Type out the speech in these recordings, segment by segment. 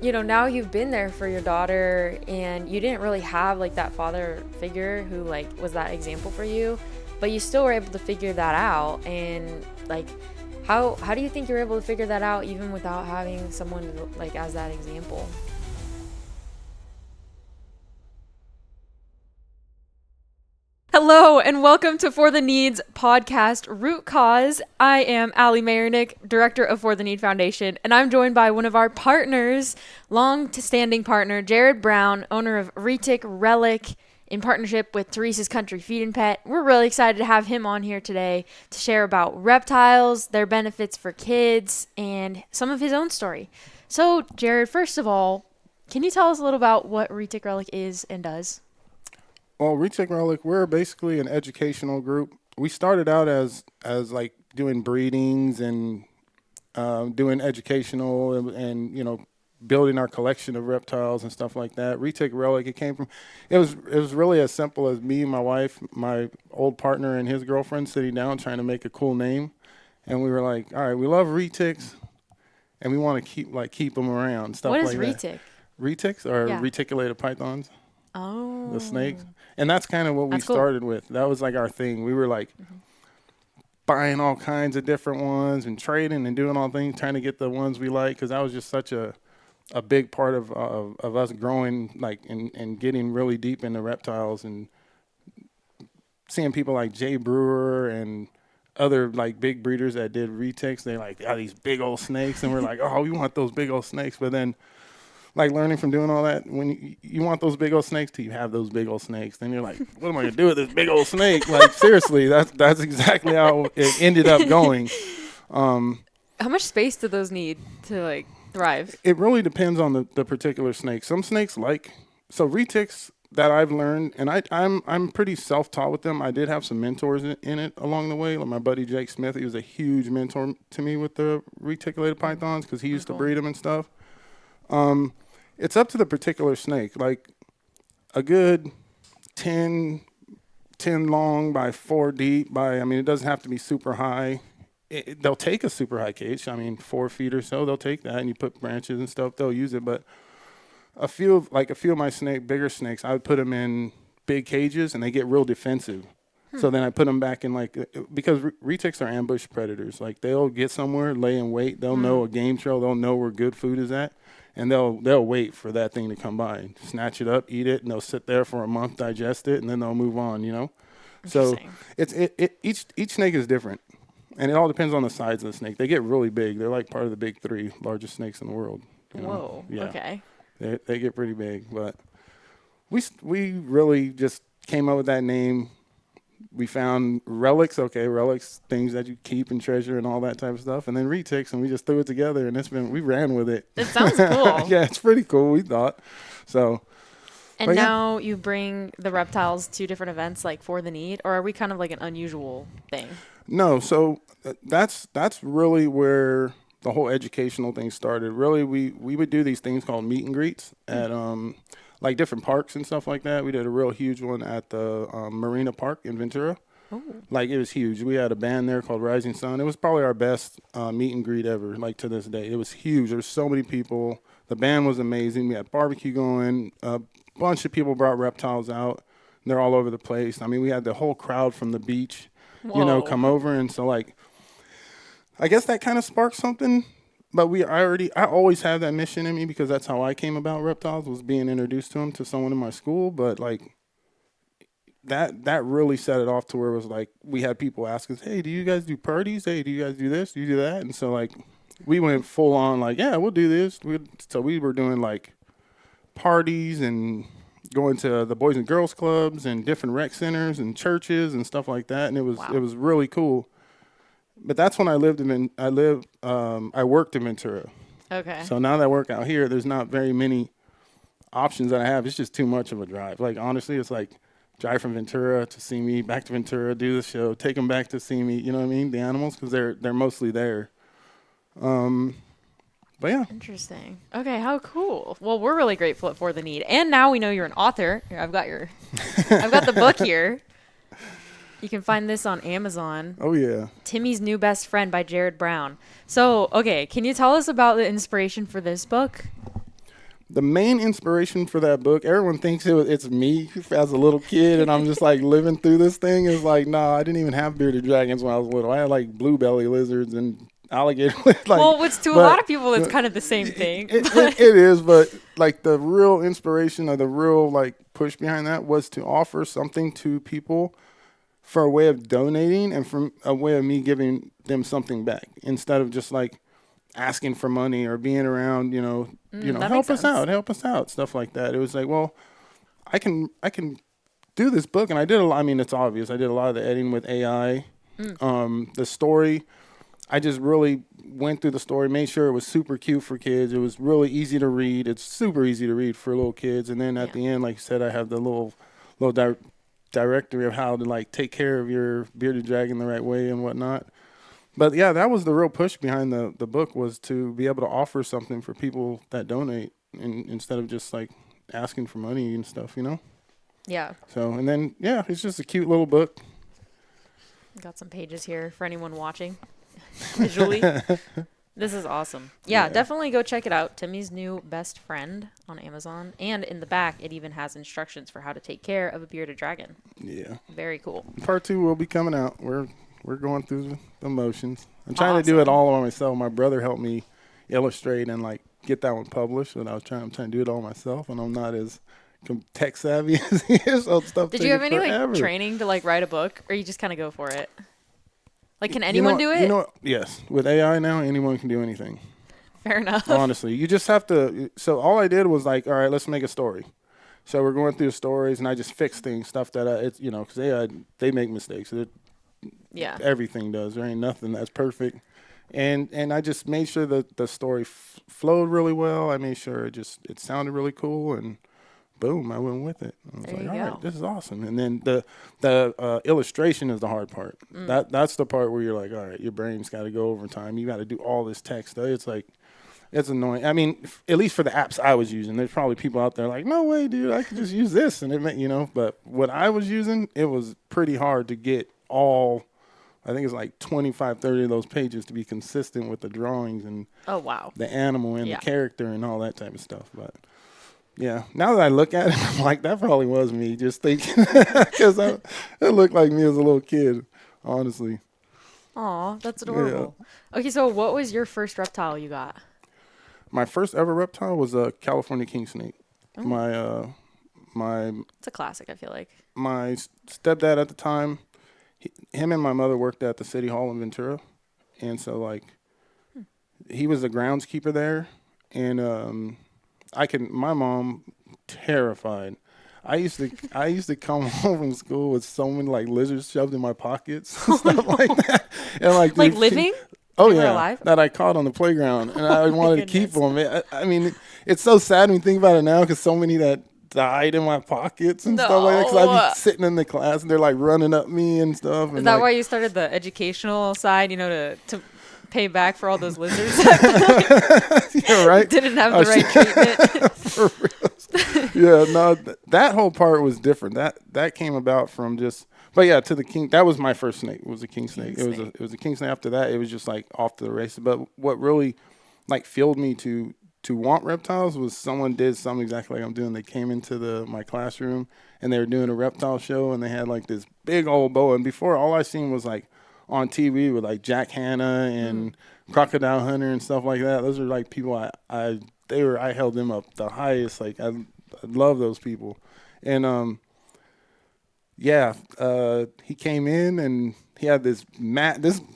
now you've been there for your daughter, and you didn't really have like that father figure who like was that example for you, but you still were able to figure that out. And like, how do you think you're able to figure that out even without having someone like as that example? Hello and welcome to For the Needs podcast, Root Cause. I am Allie Mayernick, director of For the Need Foundation, and I'm joined by one of our partners, long-standing partner, Jarrod Brown, owner of ReticRelic, in partnership with Teresa's Country Feed and Pet. We're really excited to have him on here today to share about reptiles, their benefits for kids, and some of his own story. So, Jarrod, first of all, can you tell us a little about what ReticRelic is and does? Well, ReticRelic, we're basically an educational group. We started out as like doing breedings and doing educational and building our collection of reptiles and stuff like that. ReticRelic, it was really as simple as me, my wife, my old partner, and his girlfriend sitting down trying to make a cool name, and we were like, all right, we love retics, and we want to keep them around, stuff like that. What is retic? Retics are Yeah. reticulated pythons. Oh. The snakes. And that's kind of what we started with. That was like our thing. We were like buying all kinds of different ones and trading and doing all things, trying to get the ones we like, because that was just such a big part of us growing and getting really deep into reptiles, and seeing people like Jay Brewer and other like big breeders that did retics. They like, these big old snakes, and we're like, oh, we want those big old snakes. But then like learning from doing all that, when you want those big old snakes till you have those big old snakes, then you're like, what am I gonna do with this big old snake? Like, seriously, that's exactly how it ended up going. How much space do those need to like thrive? It really depends on the particular snake. Some snakes so retics that I've learned, and I'm pretty self-taught with them. I did have some mentors in it along the way. Like my buddy Jake Smith, he was a huge mentor to me with the reticulated pythons because he used to breed them and stuff. It's up to the particular snake. Like a good 10 long by 4 deep it doesn't have to be super high. They'll take a super high cage. 4 feet or so, they'll take that, and you put branches and stuff, they'll use it. But a few of my bigger snakes, I would put them in big cages, and they get real defensive. So then I put them back in because retics are ambush predators. Like they'll get somewhere, lay in wait. They'll know a game trail. They'll know where good food is at. And they'll wait for that thing to come by, snatch it up, eat it, and they'll sit there for a month, digest it, and then they'll move on. So each snake is different, and it all depends on the size of the snake. They get really big. They're like part of the big 3 largest snakes in the world. Whoa. Yeah. Okay. They get pretty big, but we really just came up with that name. We found relics, things that you keep and treasure and all that type of stuff, and then retics, and we just threw it together, and we ran with it. It sounds cool. Yeah, it's pretty cool, we thought. So. And now you bring the reptiles to different events like For the Need, or are we kind of like an unusual thing? No, so that's really where the whole educational thing started. Really, we would do these things called meet and greets at like different parks and stuff like that. We did a real huge one at the Marina Park in Ventura. Oh. Like, it was huge. We had a band there called Rising Sun. It was probably our best meet and greet ever, like to this day. It was huge. There were so many people. The band was amazing. We had barbecue going. A bunch of people brought reptiles out. They're all over the place. We had the whole crowd from the beach, come over. And so, like, I guess that kind of sparked something. But I always had that mission in me because that's how I came about reptiles, was being introduced to them to someone in my school. But like that really set it off to where it was like we had people ask us, hey, do you guys do parties? Hey, do you guys do this? Do you do that? And so like we went full on like, yeah, we'll do this. So we were doing like parties and going to the Boys and Girls Clubs and different rec centers and churches and stuff like that. And it was really cool. But that's when I worked in Ventura. Okay. So now that I work out here, there's not very many options that I have. It's just too much of a drive. Like, honestly, it's like drive from Ventura to see me, back to Ventura, do the show, take them back to see me, you know what I mean? The animals, because they're mostly there. But yeah. Interesting. Okay, how cool. Well, we're really grateful for the need. And now we know you're an author. Here, I've got the book here. You can find this on Amazon. Oh, yeah. Timmy's New Best Friend by Jarrod Brown. So, okay, can you tell us about the inspiration for this book? The main inspiration for that book, everyone thinks it's me as a little kid, and I'm just like living through this thing. It's like, nah, I didn't even have bearded dragons when I was little. I had like blue belly lizards and alligator. Like, Well, it's to a lot of people, it's kind of the same thing. It is, but like the real inspiration or the real like push behind that was to offer something to people for a way of donating and from a way of me giving them something back instead of just like asking for money or being around, help us out, stuff like that. It was like, well, I can do this book, and I did a lot. I mean, it's obvious. I did a lot of the editing with AI. The story, I just really went through the story, made sure it was super cute for kids. It was really easy to read. It's super easy to read for little kids. And then at the end, like I said, I have the little directory of how to like take care of your bearded dragon the right way and whatnot. But yeah, that was the real push behind the book, was to be able to offer something for people that donate instead of just like asking for money and stuff, Yeah. So, and then, yeah, it's just a cute little book. Got some pages here for anyone watching visually. This is awesome. Yeah, definitely go check it out. Timmy's New Best Friend on Amazon. And in the back, it even has instructions for how to take care of a bearded dragon. Yeah. Very cool. Part 2 will be coming out. We're going through the motions. I'm trying to do it all on myself. My brother helped me illustrate and like get that one published, and I'm trying to do it all myself, and I'm not as tech savvy as he is. So stuff. Did you have any like training to like write a book, or you just kind of go for it? Like, can anyone do it? Yes. With AI now, anyone can do anything. Fair enough. Honestly, you just have to. So all I did was like, all right, let's make a story. So we're going through the stories, and I just fix things, stuff that because they make mistakes. Yeah. Everything does. There ain't nothing that's perfect. And I just made sure that the story flowed really well. I made sure it sounded really cool, and boom, I went with it. I was like, all right, this is awesome. And then the illustration is the hard part. That's the part where you're like, all right, your brain's got to go overtime. You got to do all this text. It's like, it's annoying. I mean, at least for the apps I was using, there's probably people out there like, no way, dude, I could just use this. And but what I was using, it was pretty hard to get all, I think it's like 25, 30 of those pages to be consistent with the drawings and the animal and the character and all that type of stuff. But yeah, now that I look at it, I'm like, that probably was me just thinking, because it looked like me as a little kid, honestly. Aw, that's adorable. Yeah. Okay, so what was your first reptile you got? My first ever reptile was a California king snake. Oh. It's a classic, I feel like. My stepdad at the time, him and my mother worked at the city hall in Ventura, and so like he was the groundskeeper there, and my mom, terrified. I used to come home from school with so many like lizards shoved in my pockets and stuff like that, and like living. Oh yeah, that I caught on the playground, and I wanted to keep them. I mean, it's so sad when you think about it now, because so many that died in my pockets and stuff like that. Because I'd be sitting in the class and they're like running up me and stuff. Is that why you started the educational side? To pay back for all those lizards? Yeah, right. Didn't have the right treatment. For real. Yeah, no, that whole part was different. That came about from just. But yeah, to the king. That was my first snake. It was a king snake. It was a king snake. After that, it was just like off to the races. But what really like fueled me to want reptiles was someone did something exactly like I'm doing. They came into my classroom and they were doing a reptile show, and they had like this big old boa. And before, all I seen was like on TV with like Jack Hanna and Crocodile Hunter and stuff like that. Those are like people I held them up the highest. Like I love those people. And he came in and he had this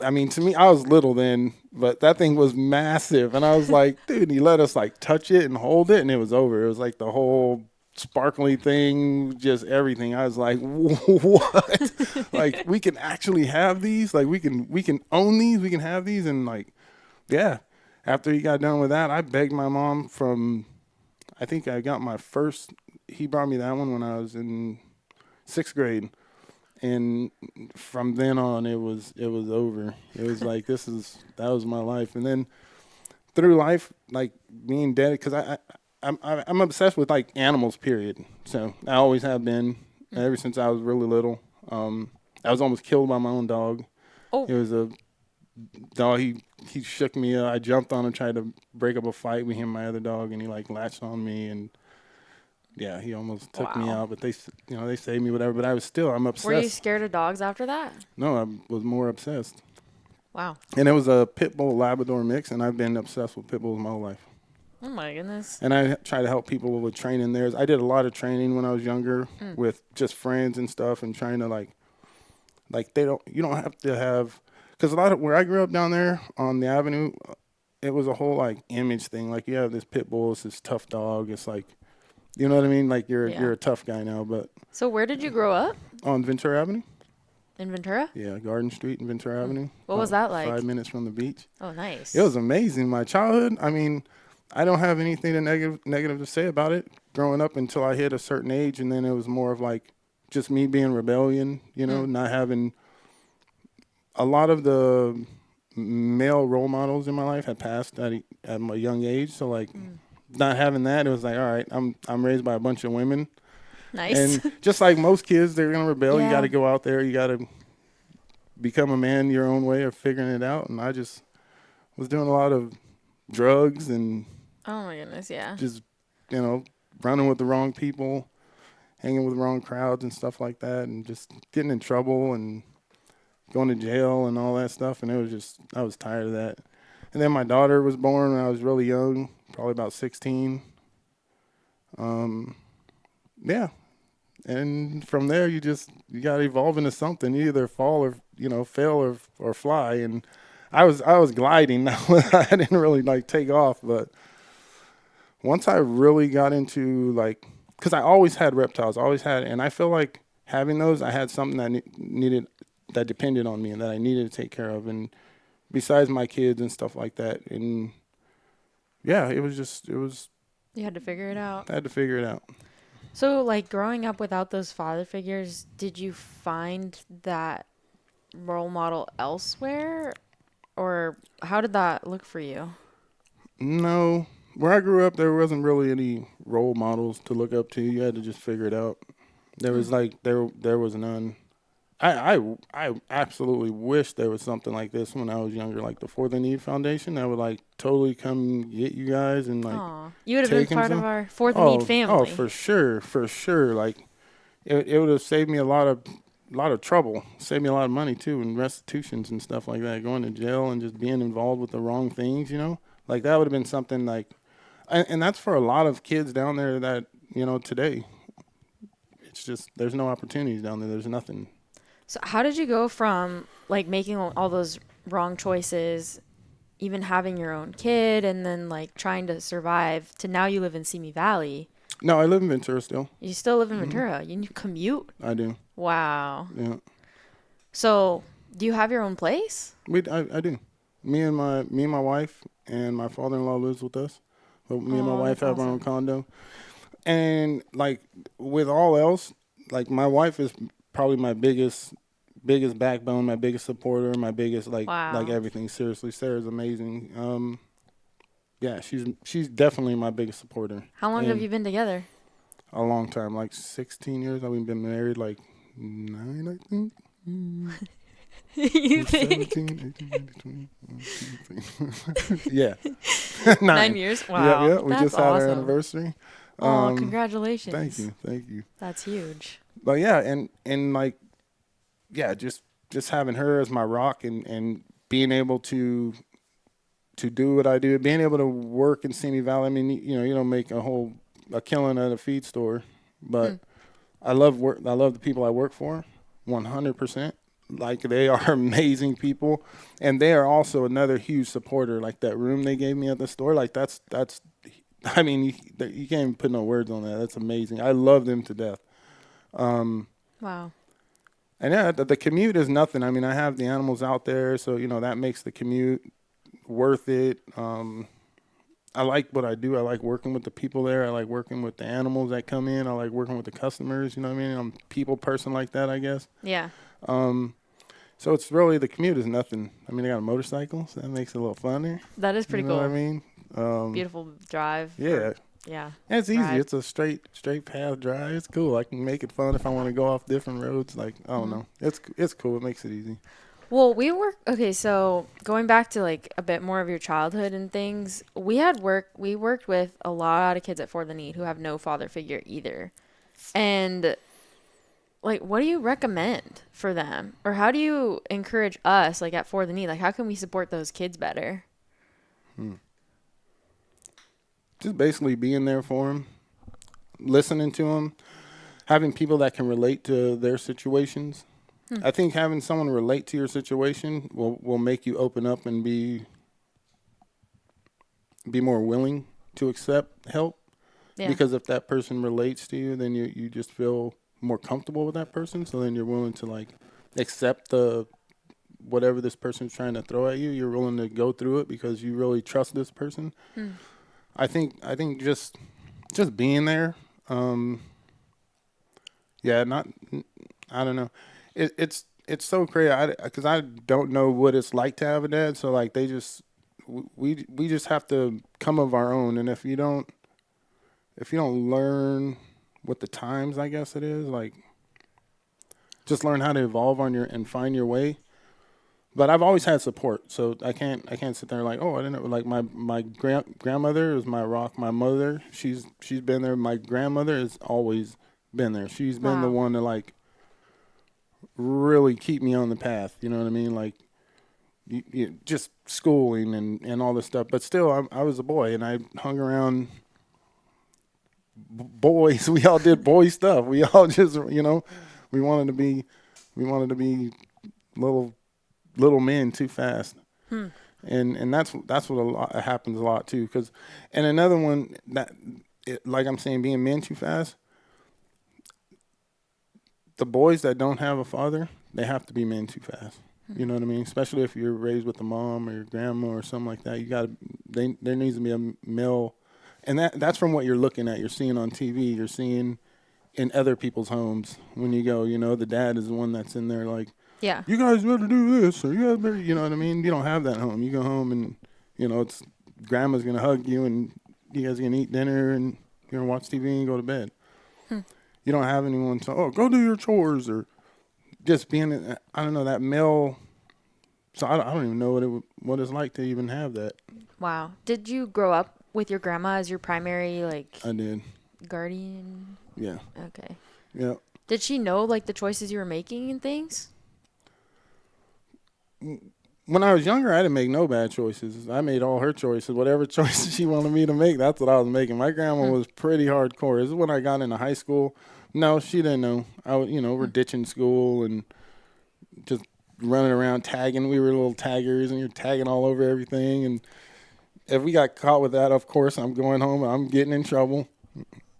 I mean, to me, I was little then, but that thing was massive. And I was like, dude, he let us like touch it and hold it, and it was over. It was like the whole sparkly thing, just everything. I was like, what? Like, we can actually have these? Like, we can own these? We can have these? And like, yeah. After he got done with that, I begged my mom I think I got my first, he brought me that one when I was in 6th grade. And from then on, it was over. It was like, that was my life. And then through life, like being dead, because I'm obsessed with like animals, period. So I always have been ever since I was really little. I was almost killed by my own dog. Oh. It was a dog, he shook me up. I jumped on him, tried to break up a fight with him and my other dog, and he like latched on me, and yeah, he almost took me Wow. out. But they saved me, whatever. But I'm Were you obsessed. scared of dogs after that? No, I was more obsessed. Wow. And it was a pit bull Labrador mix, and I've been obsessed with pit bulls my whole life. Oh my goodness. And I try to help people with training theirs. I did a lot of training when I was younger with just friends and stuff, and trying to like you don't have to have, because a lot of where I grew up down there on the avenue, it was a whole like image thing. Like you have this pit bull, it's this tough dog. It's like, you know what I mean? Like you're a tough guy now. But So where did you grow up? on Ventura Avenue. In Ventura? Yeah, Garden Street and Ventura Avenue. What was that like? 5 minutes from the beach. Oh, nice. It was amazing. My childhood, I mean, I don't have anything negative to say about it growing up until I hit a certain age, and then it was more of like just me being rebellion, not having a lot of the male role models in my life had passed at a young age. So like not having that, it was like, all right, I'm raised by a bunch of women. Nice. And just like most kids, they're gonna rebel. Yeah. You got to go out there. You got to become a man your own way of figuring it out. And I just was doing a lot of drugs and Oh my goodness, yeah. just running with the wrong people, hanging with the wrong crowds and stuff like that, and just getting in trouble and going to jail and all that stuff. And it was just, I was tired of that. And then my daughter was born when I was really young, probably about 16. Yeah. And from there, you got to evolve into something. You either fall or, fail or fly. And I was gliding. I didn't really like take off. But once I really got into like, because I always had reptiles, and I feel like having those, I had something that depended on me and that I needed to take care of. And besides my kids and stuff like that. And yeah, it was. You had to figure it out. I had to figure it out. So, like, growing up without those father figures, did you find that role model elsewhere? Or how did that look for you? No. Where I grew up, there wasn't really any role models to look up to. You had to just figure it out. There was there was none. I absolutely wish there was something like this when I was younger, like the For the Need Foundation that would like totally come get you guys and like. Aw. You would have been part of our For the Need family. Oh, for sure. Like it would have saved me a lot of trouble, saved me a lot of money too, and restitutions and stuff like that. Going to jail and just being involved with the wrong things, like that would have been something like, and that's for a lot of kids down there that today. It's just there's no opportunities down there. There's nothing. So how did you go from like making all those wrong choices, even having your own kid, and then like trying to survive, to now you live in Simi Valley? No, I live in Ventura still. You still live in Ventura. You commute? I do. Wow. Yeah. So do you have your own place? I do. Me and my wife and my father-in-law lives with us. But me and my wife have our own condo. And like with all else, like my wife is probably my biggest backbone, my biggest supporter, my biggest like everything. Seriously, Sarah's amazing. Yeah, she's definitely my biggest supporter. How long have you been together? A long time, like 16 years. We've been married like 9, I think. You think? 17, 18, 19, 20. Yeah. 9 years? Wow. Yeah. We That's just had awesome. our anniversary. Oh, congratulations. Thank you. That's huge. But yeah, and like, yeah, just having her as my rock and being able to do what I do, being able to work in Simi Valley. I mean, you don't make a killing at a feed store, but I love the people I work for, 100%. Like they are amazing people, and they are also another huge supporter. Like that room they gave me at the store, like that's. I mean, you can't even put no words on that. That's amazing. I love them to death. Wow. And yeah, the commute is nothing. I mean, I have the animals out there, so that makes the commute worth it. I like what I do. I like working with the people there. I like working with the animals that come in. I like working with the customers. You know what I mean? I'm a people person like that, I guess. Yeah. So it's really, the commute is nothing. I mean, I got a motorcycle, so that makes it a little funner. That is pretty cool. You know what I mean? Beautiful drive. Yeah. Yeah. And it's easy. Ride. It's a straight path drive. It's cool. I can make it fun if I want to go off different roads. Like, I don't know. It's cool. It makes it easy. Well, okay, so going back to like a bit more of your childhood and things, we worked with a lot of kids at For the Need who have no father figure either. And like, what do you recommend for them? Or how do you encourage us, like at For the Need? Like, how can we support those kids better? Hmm. Just basically being there for them, listening to them, having people that can relate to their situations. Hmm. I think having someone relate to your situation will make you open up and be more willing to accept help. Yeah. Because if that person relates to you, then you just feel more comfortable with that person. So then you're willing to like accept the whatever this person's trying to throw at you. You're willing to go through it because you really trust this person. Hmm. I think just being there. Um, yeah, not I don't know. It's so crazy because I don't know what it's like to have a dad. So like they just we just have to come of our own. And if you don't learn what the times, I guess it is, like just learn how to evolve on your and find your way. But I've always had support, so I can't sit there like, oh, I didn't know. Like my grandmother is my rock. My mother, she's been there. My grandmother has always been there. She's been the Wow. one to like really keep me on the path. You know what I mean? Like just schooling and all this stuff. But still, I was a boy and I hung around boys. We all did boy stuff. We all just we wanted to be little little men too fast. Hmm. And that's what a lot happens a lot too. And another one like I'm saying, being men too fast. The boys that don't have a father, they have to be men too fast. You know what I mean? Especially if you're raised with a mom or your grandma or something like that. There needs to be a male, and that's from what you're looking at. You're seeing on TV. You're seeing in other people's homes when you go. The dad is the one that's in there like, Yeah. you guys better do this or you guys better. You know what I mean? You don't have that at home. You go home and it's grandma's gonna hug you and you guys are gonna eat dinner and you're gonna watch TV and go to bed. Hmm. You don't have anyone to go do your chores or just being I don't know that male. So I don't even know what it's like to even have that. Wow. Did you grow up with your grandma as your primary like I did. guardian? Yeah. Okay. Yeah. Did she know like the choices you were making and things? When I was younger, I didn't make no bad choices. I made all her choices. Whatever choices she wanted me to make, that's what I was making. My grandma Hmm. was pretty hardcore. This is when I got into high school. No, she didn't know. We're Hmm. ditching school and just running around tagging. We were little taggers, and you're tagging all over everything. And if we got caught with that, of course, I'm going home. And I'm getting in trouble.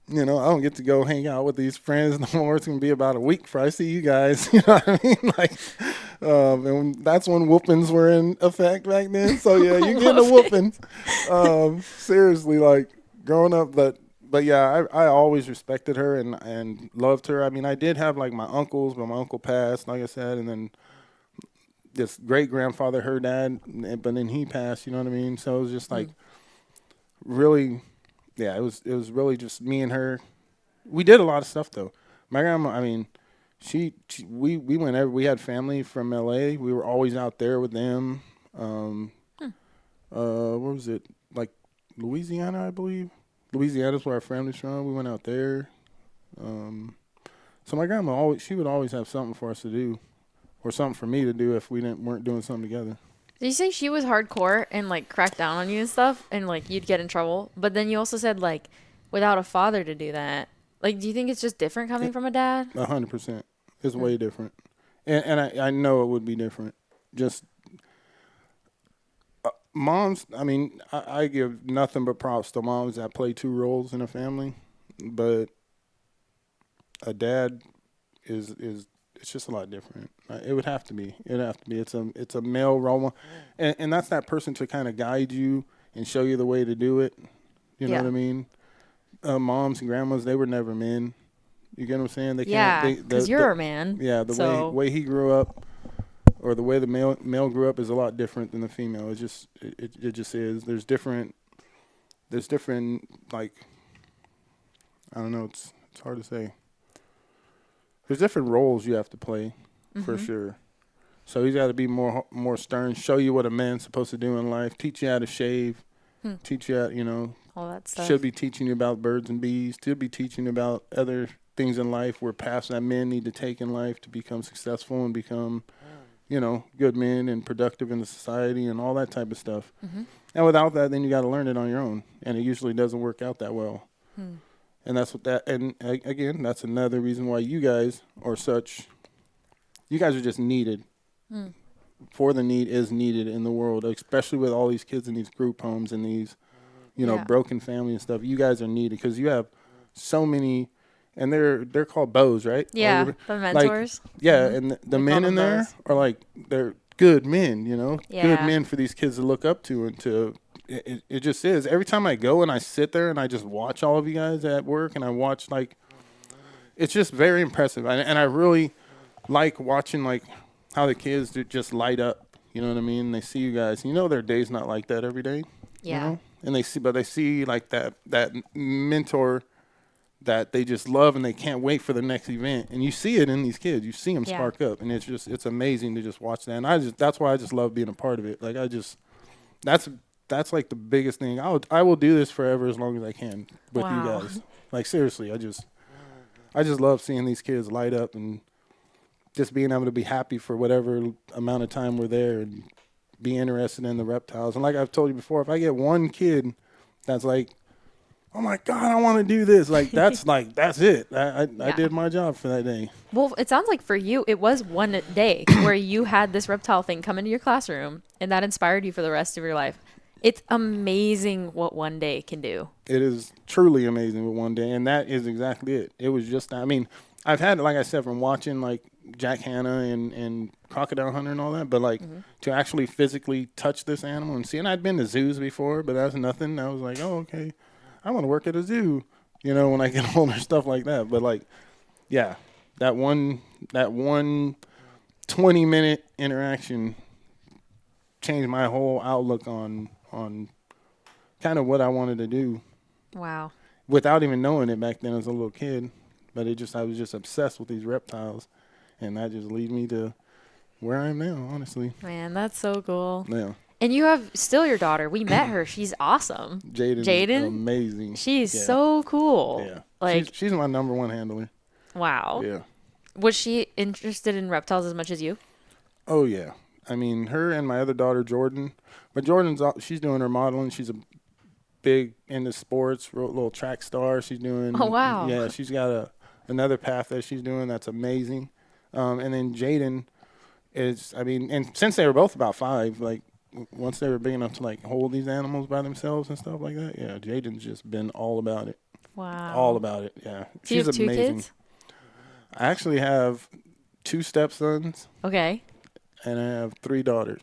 I don't get to go hang out with these friends no more. It's gonna be about a week before I see you guys. You know what I mean? Like, and that's when whoopings were in effect back then. So yeah, you getting a whooping. Seriously, like growing up, but yeah, I always respected her and loved her. I mean, I did have like my uncles, but my uncle passed, like I said, and then this great grandfather, her dad, but then he passed. You know what I mean? So it was just Hmm. like really, yeah, it was really just me and her. We did a lot of stuff though. My grandma, I mean, we went we had family from LA. We were always out there with them. Um, Hmm. what was it? Like Louisiana, I believe. Louisiana's where our family's from. We went out there. Um, so my grandma she would always have something for us to do or something for me to do if we weren't doing something together. Did you say she was hardcore and like cracked down on you and stuff and like you'd get in trouble? But then you also said like without a father to do that. Like, do you think it's just different coming from a dad? 100%. It's Hmm. way different, and I know it would be different. Just moms, I mean, I give nothing but props to moms that play two roles in a family, but a dad is it's just a lot different. It would have to be. It'd have to be. It's a male role, and that's that person to kind of guide you and show you the way to do it. You know what Yeah. I mean? Moms and grandmas, they were never men. You get what I'm saying? They can't. Yeah, because you're a man. Yeah, the way So, way he grew up or the way the male grew up is a lot different than the female. It just is. There's different like I don't know. It's hard to say. There's different roles you have to play for hmm. sure. So he's got to be more stern, show you what a man's supposed to do in life, teach you how to shave, teach you how, All that stuff. should be teaching you about birds and bees, should be teaching you about other things in life where paths that men need to take in life to become successful and become, good men and productive in the society and all that type of stuff. And without that, then you got to learn it on your own. And it usually doesn't work out that well. And that's again, that's another reason why you guys are just needed. For the need is needed in the world, especially with all these kids in these group homes and these, broken family and stuff. You guys are needed because you have so many, and they're called bows, right? Yeah, the mentors. And the men in there are they're good men, good men for these kids to look up to and to. It just is. Every time I go and I sit there and I just watch all of you guys at work and I watch it's just very impressive. And I really like watching how the kids just light up, you know what I mean? They see you guys. Their day's not like that every day. Yeah. And they see that mentor that they just love and they can't wait for the next event. And you see it in these kids. You see them spark up, and it's amazing to just watch that. And that's why I just love being a part of it. That's like the biggest thing. I will do this forever as long as I can with you guys. Seriously, I just love seeing these kids light up and just being able to be happy for whatever amount of time we're there and be interested in the reptiles. And like I've told you before, if I get one kid that's like, oh my God, I want to do this, that's it. I did my job for that day. Well, it sounds like for you, it was one day where you had this reptile thing come into your classroom and that inspired you for the rest of your life. It's amazing what one day can do. It is truly amazing what one day. And that is exactly it. It was just, I've had, like I said, from watching Jack Hanna and Crocodile Hunter and all that, but to actually physically touch this animal and see. And I'd been to zoos before, but that's nothing. I was like, oh, okay, I want to work at a zoo, when I get older, stuff like that. But that one 20-minute interaction changed my whole outlook on kind of what I wanted to do. Wow. Without even knowing it back then as a little kid. But I was just obsessed with these reptiles, and that just leads me to where I am now, honestly. Man, that's so cool. Yeah. And you have still your daughter. We met her. She's awesome. Jaden? Amazing. She's so cool. Yeah. She's my number one handler. Wow. Yeah. Was she interested in reptiles as much as you? Oh, yeah. Her and my other daughter, Jordan. But she's doing her modeling. She's a big into sports, little track star. She's doing. Oh, wow. Yeah, she's got another path that she's doing that's amazing. And then Jaden is, and since they were both about 5, once they were big enough to hold these animals by themselves and stuff like that, yeah, Jaden's just been all about it. Wow. All about it, yeah. So she's amazing. 2 kids? I actually have 2 stepsons. Okay. And I have 3 daughters.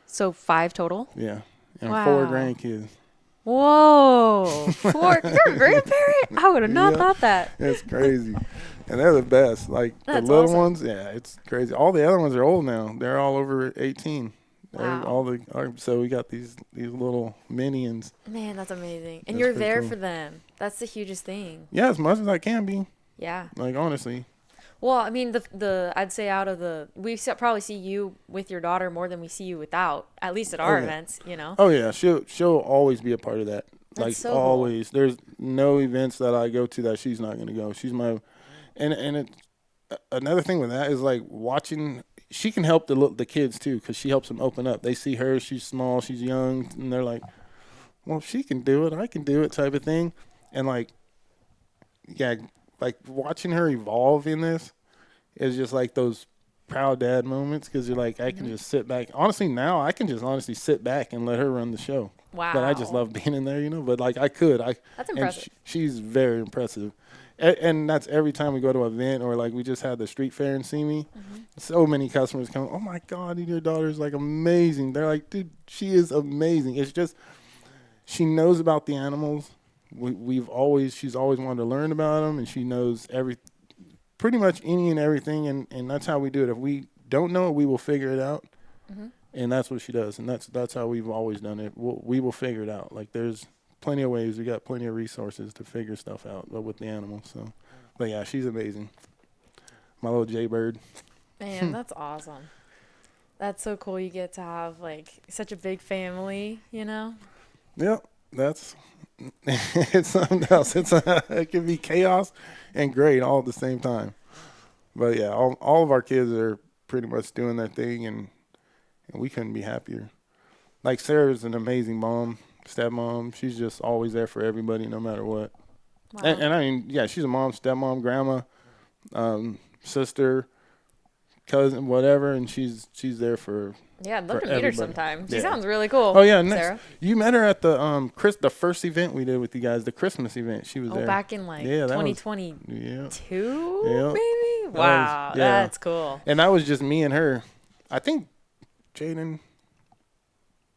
So 5 total? Yeah. And 4 grandkids. Whoa. 4? You're a grandparent? I would have not thought that. It's crazy. And they're the best. The little ones, it's crazy. All the other ones are old now. They're all over 18. Wow. So we got these little minions. Man, that's amazing. And you're there for them. That's the hugest thing. Yeah, as much as I can be. Yeah. Honestly. Well, I'd say we probably see you with your daughter more than we see you without, at least at our events, Oh yeah, she'll always be a part of that. That's so always. Cool. There's no events that I go to that she's not going to go. She's my, another thing with that is watching. She can help the kids too because she helps them open up. They see her, she's small, she's young, and they're like, well, if she can do it, I can do it, type of thing. And watching her evolve in this is just those proud dad moments because you're I can just sit back. Honestly, now I can just honestly sit back and let her run the show. Wow. But I just love being in there, But I could. That's impressive. She's very impressive. And that's every time we go to an event or we just had the street fair and see me. So many customers come, oh my God, your daughter's amazing. They're like, dude, she is amazing. It's just, she knows about the animals. She's always wanted to learn about them, and she knows pretty much any and everything, and that's how we do it. If we don't know it, we will figure it out, and that's what she does, and that's how we've always done it. We will figure it out. There's plenty of ways. We got plenty of resources to figure stuff out with the animals. So, but yeah, she's amazing. My little Jaybird. Man, that's awesome. That's so cool. You get to have like such a big family, you know? Yep, that's it's something else. It can be chaos and great all at the same time. But yeah, all of our kids are pretty much doing their thing, and we couldn't be happier. Like Sarah's an amazing mom, stepmom. She's just always there for everybody, no matter what. Wow. And I mean, yeah, she's a mom, stepmom, grandma, sister, cousin, whatever, and she's there for. Yeah, I'd love for to meet her everybody. sometime. She Yeah. sounds really cool. Oh yeah, next Sarah. you met her at the the first event we did with you guys, the Christmas event. She was Oh, there. back in like Yeah, that was- 2022, Yeah. maybe? That Wow, was- yeah. that's cool. And that was just me and her. I think Jaden.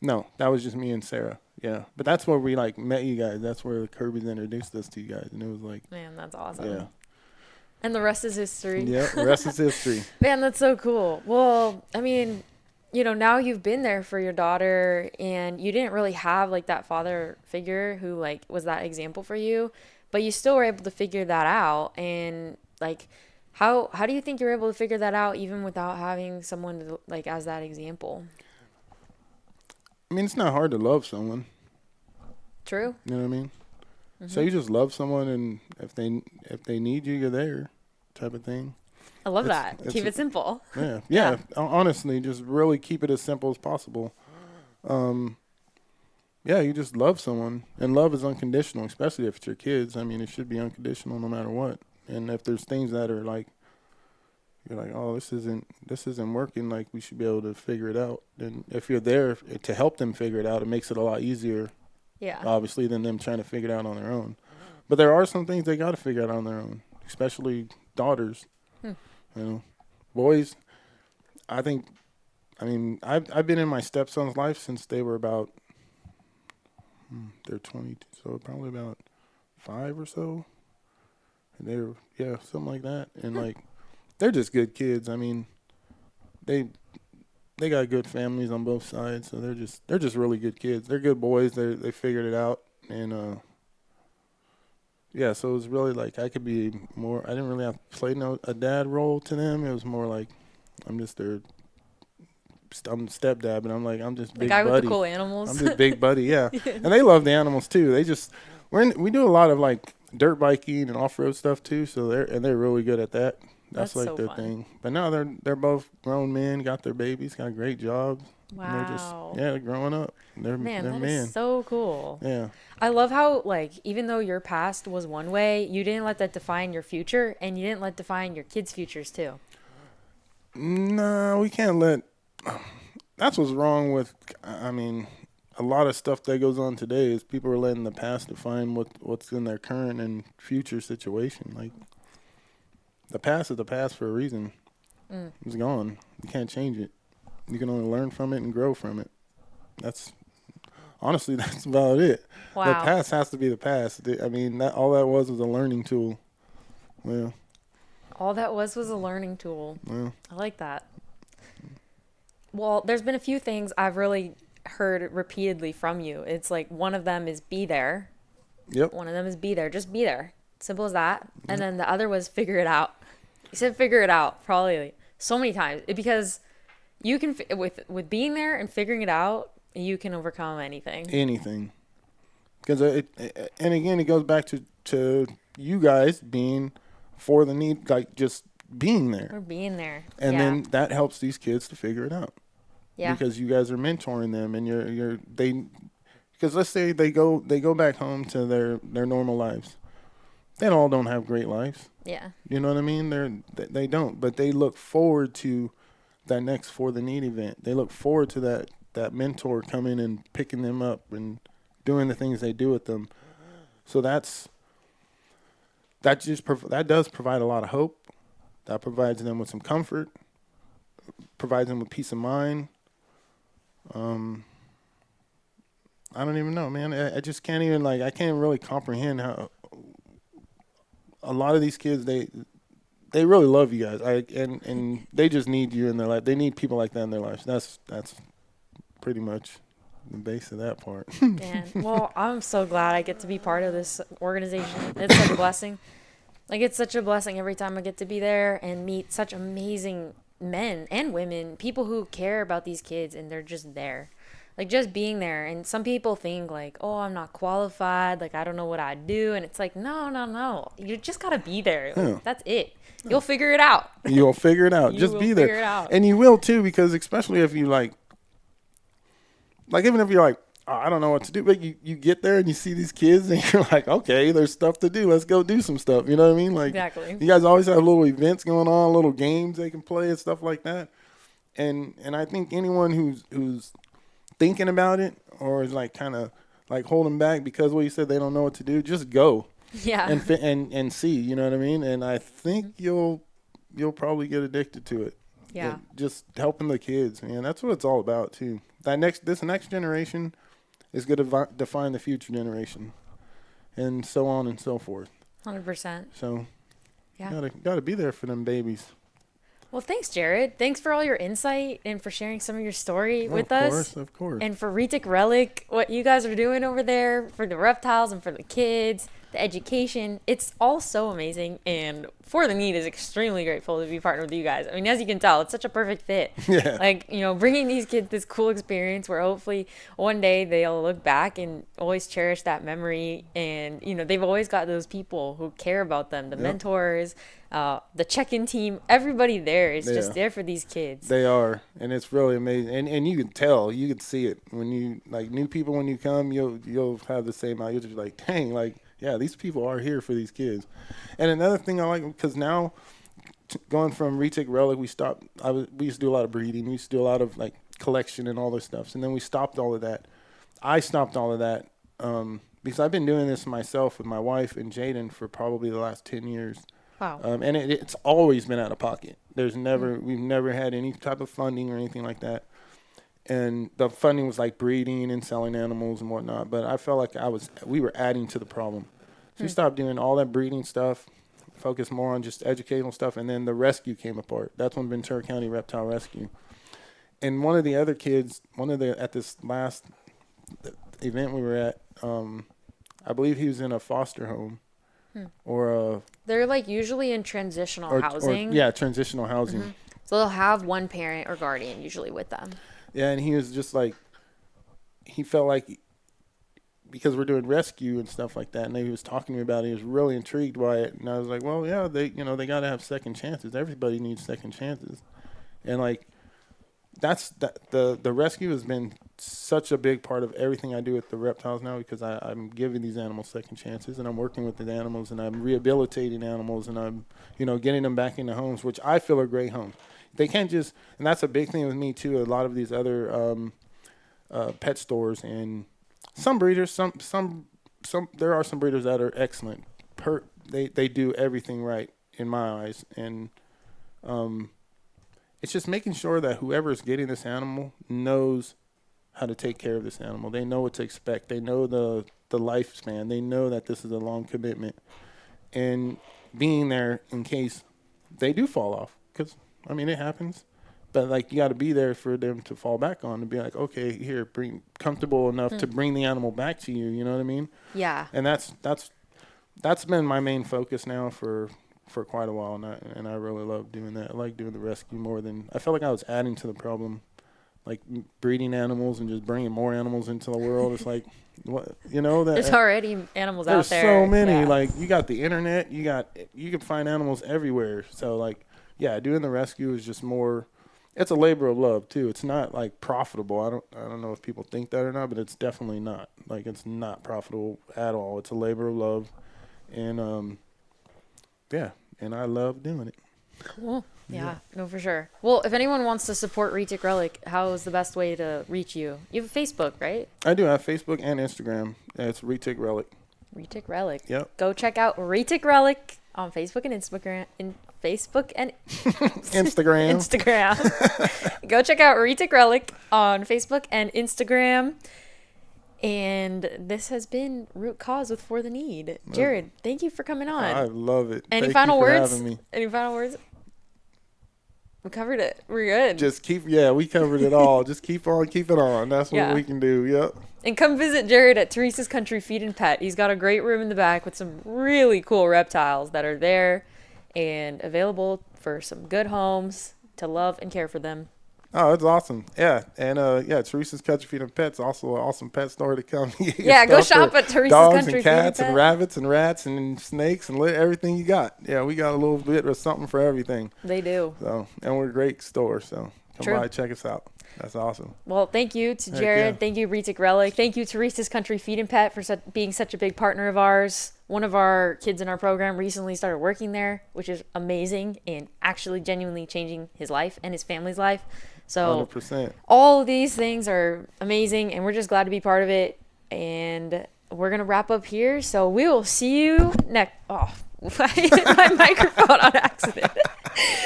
No, that was just me and Sarah. Yeah, but that's where we like met you guys. That's where Kirby's introduced us to you guys, and it was like, Man, that's awesome. yeah, And the rest is history. yeah. The rest is history. Man, that's so cool. Well, I mean, you know, now you've been there for your daughter and you didn't really have like that father figure who like was that example for you, but you still were able to figure that out. And like, how do you think you're able to figure that out even without having someone to, like as that example? I mean, it's not hard to love someone. True. You know what I mean? Mm-hmm. So you just love someone, and if they need you, you're there, type of thing. I love It's- that. it's Keep a- it simple. Yeah. Yeah. Honestly, just really keep it as simple as possible. Yeah, you just love someone, and love is unconditional, especially if it's your kids. I mean, it should be unconditional no matter what. And if there's things that are like, you're like, oh, this isn't working, like we should be able to figure it out. And if you're there to help them figure it out, it makes it a lot easier, Yeah. obviously, than them trying to figure it out on their own. But there are some things they got to figure out on their own, especially daughters. You know, boys. I mean, I've been in my stepson's life since they were about. They're 20, so probably about 5 or so. And they were, yeah, something like that. And like, they're just good kids. I mean, they got good families on both sides, so they're just really good kids. They're good boys. They figured it out, and yeah. So it was really like I could be more. I didn't really have to play a dad role to them. It was more like I'm just their. I'm stepdad, but I'm just The big guy buddy. with the cool animals. I'm just big buddy, yeah. And they love the animals too. We do a lot of like dirt biking and off road stuff too. So they're really good at that. That's like so their fun. thing. But now they're both grown men, got their babies, got great jobs. Wow. And they're growing up. They're Man, that men. is so cool. Yeah. I love how, like, even though your past was one way, you didn't let that define your future, and you didn't let define your kids' futures, too. No, we can't let. That's what's wrong with. I mean, a lot of stuff that goes on today is people are letting the past define what's in their current and future situation. Like, the past is the past for a reason. It's gone. You can't change it. You can only learn from it and grow from it. That's about it. Wow. The past has to be the past. I mean, all that was a learning tool. Well, All that was a learning tool. well. I like that. Well, there's been a few things I've really heard repeatedly from you. It's like one of them is be there. Yep. One of them is be there. Just be there. Simple as that. And then the other was figure it out. You said figure it out probably so many times because you can with being there and figuring it out, you can overcome anything. Anything. Because and again, it goes back to you guys being for the need, like just being there. Or being there. And yeah. then that helps these kids to figure it out. Yeah. Because you guys are mentoring them, and because let's say they go back home to their normal lives. They all don't have great lives. Yeah. You know what I mean? They don't, but they look forward to that next For the Need event. They look forward to that mentor coming and picking them up and doing the things they do with them. So that does provide a lot of hope. That provides them with some comfort, provides them with peace of mind. I don't even know, man. I just can't even I can't really comprehend how a lot of these kids they really love you guys. And they just need you in their life. They need people like that in their lives. That's pretty much the base of that part. Man, well, I'm so glad I get to be part of this organization. It's such a blessing. Like, it's such a blessing every time I get to be there and meet such amazing men and women, people who care about these kids, and they're just there. Like, just being there. And some people think, like, oh, I'm not qualified. Like, I don't know what I do. And it's like, no, no, no. You just got to be there. Yeah. Like, that's it. You'll figure it out. You'll figure it out. You Just will be there. figure it out. And you will, too, because especially if you, like even if you're like, oh, I don't know what to do, but you get there and you see these kids and you're like, okay, there's stuff to do. Let's go do some stuff. You know what I mean? Like, Exactly. you guys always have little events going on, little games they can play and stuff like that. And I think anyone who's thinking about it or is like kind of like holding back because what you said they don't know what to do, just go. Yeah. And see, you know what I mean? And I think you'll probably get addicted to it. Yeah. Just helping the kids, man. That's what it's all about too. This next generation is going to define the future generation, and so on and so forth. 100%. So, Yeah. Gotta be there for them babies. Well, thanks, Jarrod. Thanks for all your insight and for sharing some of your story with us. Of course. And for ReticRelic, what you guys are doing over there for the reptiles and for the kids, the education, it's all so amazing. And For the Need is extremely grateful to be partnered with you guys. I mean, as you can tell, it's such a perfect fit. Yeah. Like, bringing these kids this cool experience where hopefully one day they'll look back and always cherish that memory. And, they've always got those people who care about them, the mentors, the check-in team, everybody there is just there for these kids. They are, and it's really amazing. And you can tell, you can see it when you like new people. When you come, you'll have the same. You'll just be like, dang, like yeah, these people are here for these kids. And another thing I like because now going from ReticRelic, we used to do a lot of breeding. We used to do a lot of like collection and all this stuff. And then we stopped all of that. I stopped all of that because I've been doing this myself with my wife and Jaden for probably the last 10 years. Wow. And it's always been out of pocket. We've never had any type of funding or anything like that. And the funding was like breeding and selling animals and whatnot. But I felt like we were adding to the problem. So we stopped doing all that breeding stuff, focused more on just educational stuff. And then the rescue came apart. That's when Ventura County Reptile Rescue. And one of the other kids, at this last event we were at, I believe he was in a foster home. They're like usually in transitional housing. Transitional housing. Mm-hmm. So they'll have one parent or guardian usually with them. Yeah, and he was just like, he felt like because we're doing rescue and stuff like that, and he was talking to me about it, he was really intrigued by it, and I was like, well, yeah, they got to have second chances. Everybody needs second chances, and like the rescue has been such a big part of everything I do with the reptiles now because I'm giving these animals second chances and I'm working with the animals and I'm rehabilitating animals and I'm getting them back into homes, which I feel are great homes. They can't just, and that's a big thing with me too. A lot of these other pet stores and some breeders, some there are some breeders that are excellent. They do everything right in my eyes, and it's just making sure that whoever is getting this animal knows how to take care of this animal. They know what to expect. They know the lifespan. They know that this is a long commitment, and being there in case they do fall off, because I mean it happens. But like you got to be there for them to fall back on, to be like, okay, here, bring comfortable enough to bring the animal back to you. You know what I mean? Yeah. And that's been my main focus now for quite a while, and I really love doing that. I like doing the rescue more than I felt like I was adding to the problem, like breeding animals and just bringing more animals into the world. It's like what that there's already animals out there. There's so many. Yeah. Like you got the internet, you can find animals everywhere. So like doing the rescue is just more. It's a labor of love too. It's not like profitable. I don't know if people think that or not, but it's definitely not. Like it's not profitable at all. It's a labor of love, and and I love doing it. Cool. Yeah, no, for sure. Well, if anyone wants to support ReticRelic, how is the best way to reach you? You have Facebook, right? I do. I have Facebook and Instagram. It's ReticRelic. ReticRelic. Yep. Go check out ReticRelic on Facebook and Instagram. Instagram. Go check out ReticRelic on Facebook and Instagram. And this has been Root Cause with For the Need. Jarrod, thank you for coming on. I love it. Any Thank final you for words? having me. Any final words? We covered it. We're good. Just we covered it all. Just keep on keeping on. That's what we can do. Yep. And come visit Jarrod at Teresa's Country Feed and Pet. He's got a great room in the back with some really cool reptiles that are there and available for some good homes to love and care for them. Oh, that's awesome. Yeah. And Teresa's Country Feed and Pets, also an awesome pet store to come. Yeah, go shop at Teresa's dogs Country and Feed and cats and Pet. rabbits and rats and snakes and everything you got. Yeah, we got a little bit of something for everything. They do. So, and we're a great store, so come True. by, check us out. That's awesome. Well, thank you to Heck Jarrod. yeah. Thank you, ReticRelic. Thank you, Teresa's Country Feed and Pet, for being such a big partner of ours. One of our kids in our program recently started working there, which is amazing and actually genuinely changing his life and his family's life. So 100%. all of these things are amazing, and we're just glad to be part of it. And we're going to wrap up here. So we will see you next. Oh, I hit my microphone on accident.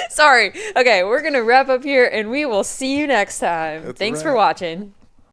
Sorry. Okay, we're going to wrap up here, and we will see you next time. That's Thanks a for wrap. watching.